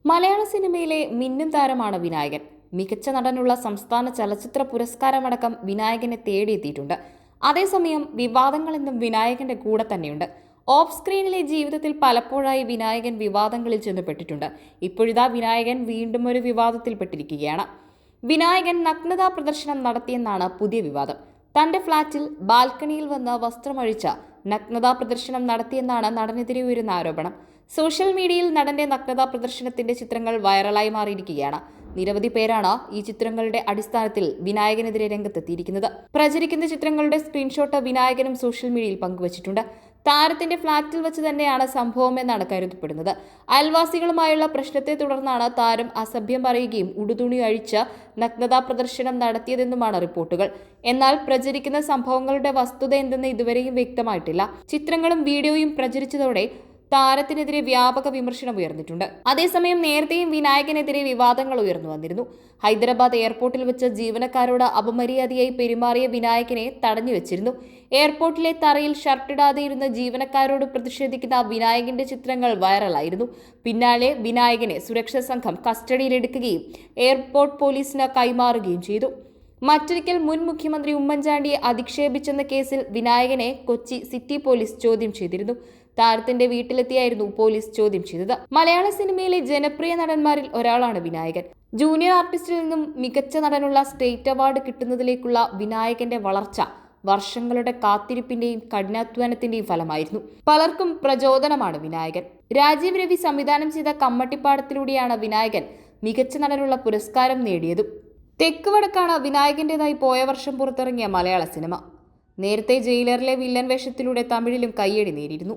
മലയാള സിനിമയിലെ മിന്നും താരമാണ് വിനായകൻ. മികച്ച നടനുള്ള സംസ്ഥാന ചലച്ചിത്ര പുരസ്കാരമടക്കം വിനായകനെ തേടിയെത്തിയിട്ടുണ്ട്. അതേസമയം വിവാദങ്ങളെന്നും വിനായകന്റെ കൂടെ തന്നെയുണ്ട്. ഓഫ് സ്ക്രീനിലെ ജീവിതത്തിൽ പലപ്പോഴായി വിനായകൻ വിവാദങ്ങളിൽ ചെന്നുപെട്ടിട്ടുണ്ട്. ഇപ്പോഴിതാ വിനായകൻ വീണ്ടും ഒരു വിവാദത്തിൽപ്പെട്ടിരിക്കുകയാണ്. വിനായകൻ നഗ്നതാ പ്രദർശനം നടത്തിയെന്നാണ് പുതിയ വിവാദം. തന്റെ ഫ്ളാറ്റിൽ ബാൽക്കണിയിൽ വന്ന് വസ്ത്രമഴിച്ച നഗ്നതാ പ്രദർശനം നടത്തിയെന്നാണ് നടനെതിരെ ഉയരുന്ന ആരോപണം. സോഷ്യൽ മീഡിയയിൽ നടന്റെ നഗ്നതാ പ്രദർശനത്തിന്റെ ചിത്രങ്ങൾ വൈറലായി മാറിയിരിക്കുകയാണ്. നിരവധി പേരാണ് ഈ ചിത്രങ്ങളുടെ അടിസ്ഥാനത്തിൽ വിനായകനെതിരെ രംഗത്തെത്തിയിരിക്കുന്നത്. പ്രചരിക്കുന്ന ചിത്രങ്ങളുടെ സ്ക്രീൻഷോട്ട് വിനായകനും സോഷ്യൽ മീഡിയയിൽ പങ്കുവച്ചിട്ടുണ്ട്. താരത്തിന്റെ ഫ്ളാറ്റിൽ വെച്ച് തന്നെയാണ് സംഭവമെന്നാണ് കരുതപ്പെടുന്നത്. അയൽവാസികളുമായുള്ള പ്രശ്നത്തെ തുടർന്നാണ് താരം അസഭ്യം പറയുകയും ഉടുതുണി അഴിച്ച് നഗ്നതാ പ്രദർശനം നടത്തിയതെന്നുമാണ് റിപ്പോർട്ടുകൾ. എന്നാൽ പ്രചരിക്കുന്ന സംഭവങ്ങളുടെ വസ്തുത എന്തെന്ന് ഇതുവരെയും വ്യക്തമായിട്ടില്ല. ചിത്രങ്ങളും വീഡിയോയും പ്രചരിച്ചതോടെ താരത്തിനെതിരെ വ്യാപക വിമർശനം ഉയർന്നിട്ടുണ്ട്. അതേസമയം നേരത്തെയും വിനായകനെതിരെ വിവാദങ്ങൾ ഉയർന്നു വന്നിരുന്നു. ഹൈദരാബാദ് എയർപോർട്ടിൽ വെച്ച് ജീവനക്കാരോട് അപമര്യാദയായി പെരുമാറിയ വിനായകനെ തടഞ്ഞുവച്ചിരുന്നു. എയർപോർട്ടിലെ തറയിൽ ഷർട്ടിടാതെ ഇരുന്ന ജീവനക്കാരോട് പ്രതിഷേധിക്കുന്ന വിനായകന്റെ ചിത്രങ്ങൾ വൈറലായിരുന്നു. പിന്നാലെ വിനായകനെ സുരക്ഷാ സംഘം കസ്റ്റഡിയിലെടുക്കുകയും എയർപോർട്ട് പോലീസിന് കൈമാറുകയും ചെയ്തു. മറ്റൊരിക്കൽ മുൻ മുഖ്യമന്ത്രി ഉമ്മൻചാണ്ടിയെ അധിക്ഷേപിച്ചെന്ന കേസിൽ വിനായകനെ കൊച്ചി സിറ്റി പോലീസ് ചോദ്യം ചെയ്തിരുന്നു. താരത്തിന്റെ വീട്ടിലെത്തിയായിരുന്നു പോലീസ് ചോദ്യം ചെയ്തത്. മലയാള സിനിമയിലെ ജനപ്രിയ നടന്മാരിൽ ഒരാളാണ് വിനായകൻ. ജൂനിയർ ആർട്ടിസ്റ്റിൽ നിന്നും മികച്ച നടനുള്ള സ്റ്റേറ്റ് അവാർഡ് കിട്ടുന്നതിലേക്കുള്ള വിനായകന്റെ വളർച്ച വർഷങ്ങളുടെ കാത്തിരിപ്പിന്റെയും കഠിനാധ്വാനത്തിന്റെയും ഫലമായിരുന്നു. പലർക്കും പ്രചോദനമാണ് വിനായകൻ. രാജീവ് രവി സംവിധാനം ചെയ്ത കമ്മട്ടിപ്പാടത്തിലൂടെയാണ് വിനായകൻ മികച്ച നടനുള്ള പുരസ്കാരം നേടിയതും. തെക്ക് വടക്കാണ് വിനായകന്റേതായി പോയ വർഷം പുറത്തിറങ്ങിയ മലയാള സിനിമ. നേരത്തെ ജയിലറിലെ വില്ലൻ വേഷത്തിലൂടെ തമിഴിലും കയ്യടി നേടിയിരുന്നു.